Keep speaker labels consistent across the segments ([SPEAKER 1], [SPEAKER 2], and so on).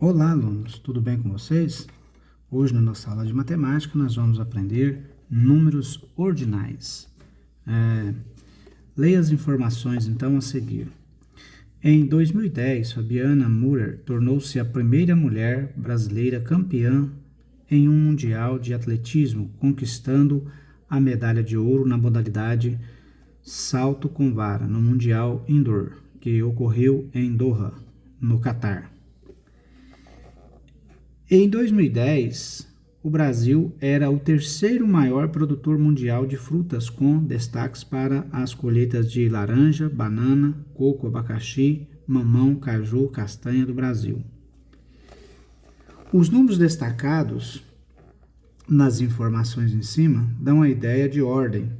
[SPEAKER 1] Olá, alunos, tudo bem com vocês? Hoje, na nossa aula de matemática, nós vamos aprender números ordinais. Leia as informações, então, a seguir. Em 2010, Fabiana Müller tornou-se a primeira mulher brasileira campeã em um mundial de atletismo, conquistando a medalha de ouro na modalidade salto com vara, no Mundial Indoor, que ocorreu em Doha, no Catar. Em 2010, o Brasil era o terceiro maior produtor mundial de frutas, com destaques para as colheitas de laranja, banana, coco, abacaxi, mamão, caju, castanha do Brasil. Os números destacados nas informações em cima dão a ideia de ordem.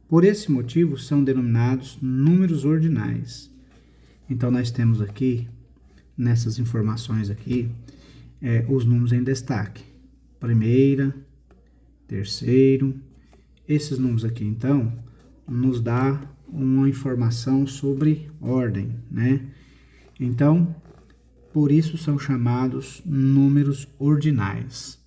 [SPEAKER 1] Por esse motivo, são denominados números ordinais. Então, nós temos aqui, nessas informações aqui, os números em destaque. Primeira, terceiro. Esses números aqui, então, nos dá uma informação sobre ordem, né? Então, por isso são chamados números ordinais.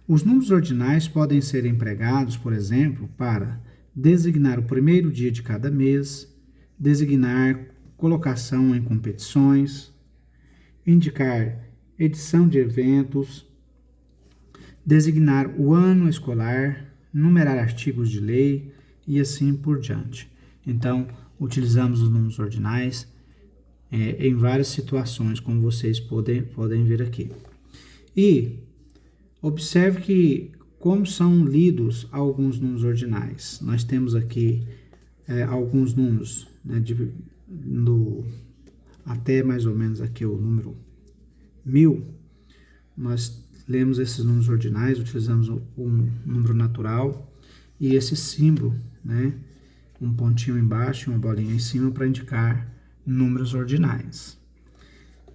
[SPEAKER 1] Os números ordinais podem ser empregados, por exemplo, para designar o primeiro dia de cada mês, designar colocação em competições, indicar edição de eventos, designar o ano escolar, numerar artigos de lei e assim por diante. Então, utilizamos os números ordinais em várias situações, como vocês podem ver aqui. E observe que como são lidos alguns números ordinais. Nós temos aqui alguns números, né, até mais ou menos aqui o número 1000, nós lemos esses números ordinais, utilizamos um número natural e esse símbolo, né, um pontinho embaixo e uma bolinha em cima para indicar números ordinais.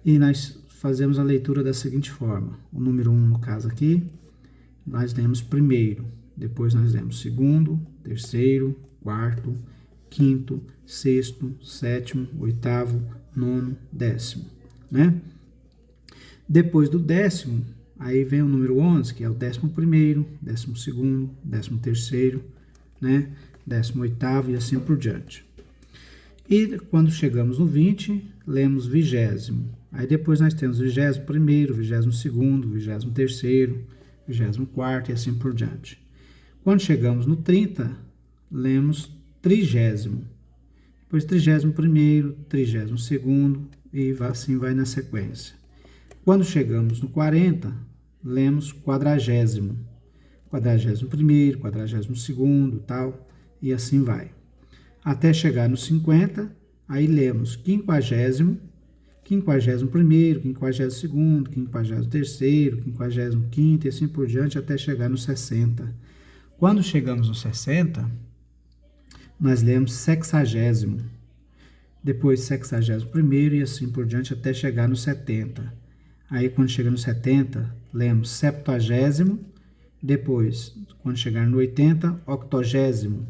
[SPEAKER 1] E nós fazemos a leitura da seguinte forma: o número 1, no caso aqui, nós lemos primeiro, depois nós lemos segundo, terceiro, quarto, quinto, sexto, sétimo, oitavo, nono, décimo, né? Depois do décimo, aí vem o número 11, que é o 11º, 12º, 13º, né? 18º e assim por diante. E quando chegamos no 20, lemos vigésimo. Aí depois nós temos 21º, 22º, 23º, 24º e assim por diante. Quando chegamos no 30, lemos trigésimo. Depois 31º, 32º e assim vai na sequência. Quando chegamos no 40, lemos quadragésimo. 41º, 42º, tal, e assim vai. Até chegar no 50, aí lemos quinquagésimo, 51º, 52º, 53º, 55º e assim por diante, até chegar no 60. Quando chegamos no 60, nós lemos sexagésimo. Depois 61º e assim por diante, até chegar no 70. Aí, quando chega no 70, lemos septuagésimo. Depois, quando chegar no 80, octogésimo.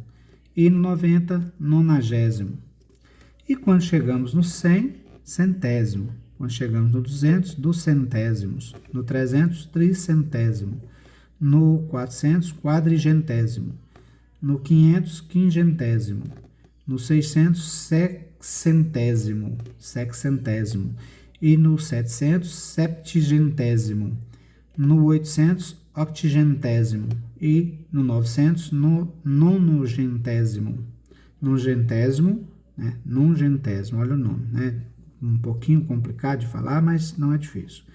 [SPEAKER 1] E no 90, nonagésimo. E quando chegamos no 100, centésimo. Quando chegamos no 200, ducentésimos. No 300, tricentésimo. No 400, quadrigentésimo. No 500, quingentésimo. No 600, sexcentésimo. E no 700, septigentésimo. No 800, octigentésimo. E no 900, nonagentésimo. Nongentésimo, né? Nongentésimo, olha o nome, né? Um pouquinho complicado de falar, mas não é difícil.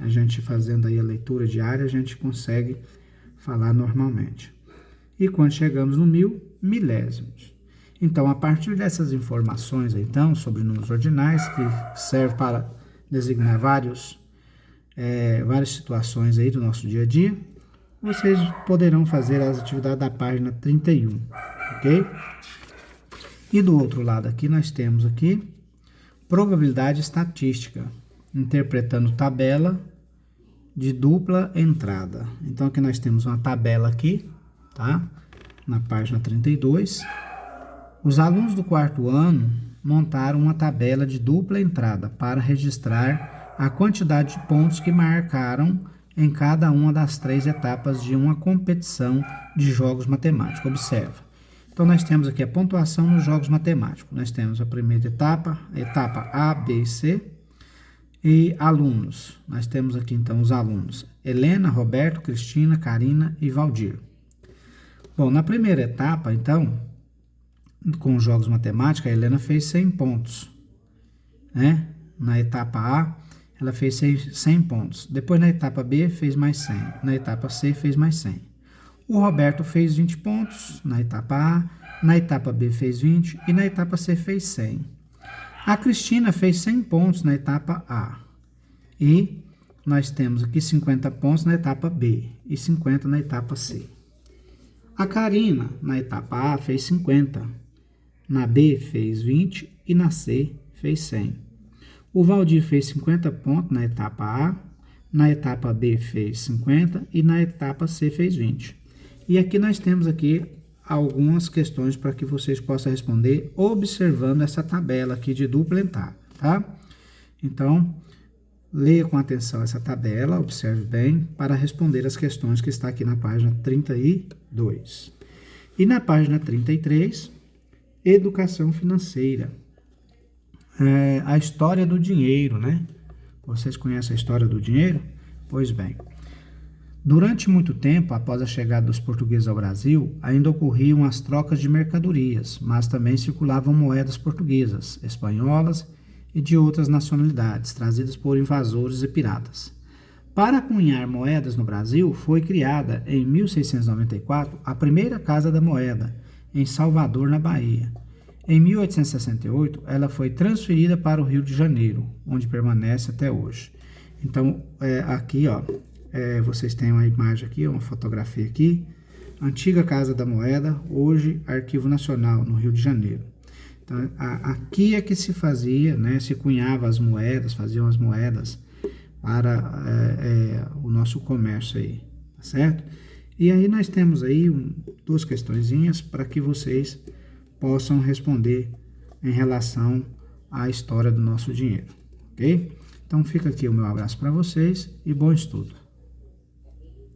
[SPEAKER 1] A gente fazendo aí a leitura diária, a gente consegue falar normalmente. E quando chegamos no 1000, milésimos. Então, a partir dessas informações, então, sobre números ordinais, que servem para designar várias situações aí do nosso dia a dia, vocês poderão fazer as atividades da página 31, ok? E do outro lado aqui, nós temos aqui probabilidade estatística, interpretando tabela de dupla entrada. Então, aqui nós temos uma tabela aqui, tá? Na página 32. Os alunos do quarto ano montaram uma tabela de dupla entrada para registrar a quantidade de pontos que marcaram em cada uma das 3 etapas de uma competição de jogos matemáticos. Observa. Então, nós temos aqui a pontuação nos jogos matemáticos. Nós temos a primeira etapa, a etapa A, B e C, e alunos. Nós temos aqui, então, os alunos. Helena, Roberto, Cristina, Karina e Valdir. Bom, na primeira etapa, então, com os jogos matemáticos, a Helena fez 100 pontos, né? Na etapa A, ela fez 100 pontos. Depois, na etapa B, fez mais 100. Na etapa C, fez mais 100. O Roberto fez 20 pontos na etapa A, na etapa B fez 20 e na etapa C fez 100. A Cristina fez 100 pontos na etapa A. E nós temos aqui 50 pontos na etapa B e 50 na etapa C. A Karina, na etapa A, fez 50. Na B, fez 20 e na C, fez 100. O Valdir fez 50 pontos na etapa A, na etapa B fez 50 e na etapa C fez 20. E aqui nós temos aqui algumas questões para que vocês possam responder observando essa tabela aqui de dupla entrada, tá? Então, leia com atenção essa tabela, observe bem, para responder as questões que está aqui na página 32. E na página 33, educação financeira. A história do dinheiro, né? Vocês conhecem a história do dinheiro? Pois bem, durante muito tempo, após a chegada dos portugueses ao Brasil, ainda ocorriam as trocas de mercadorias, mas também circulavam moedas portuguesas, espanholas e de outras nacionalidades, trazidas por invasores e piratas. Para cunhar moedas no Brasil, foi criada, em 1694, a primeira Casa da Moeda, em Salvador, na Bahia. Em 1868, ela foi transferida para o Rio de Janeiro, onde permanece até hoje. Então, aqui, ó, vocês têm uma imagem aqui, uma fotografia aqui. Antiga Casa da Moeda, hoje Arquivo Nacional, no Rio de Janeiro. Então, aqui é que se fazia, né, se cunhava as moedas, faziam as moedas para o nosso comércio aí, tá certo? E aí nós temos aí duas questõezinhas para que vocês possam responder em relação à história do nosso dinheiro, ok? Então fica aqui o meu abraço para vocês e bom estudo.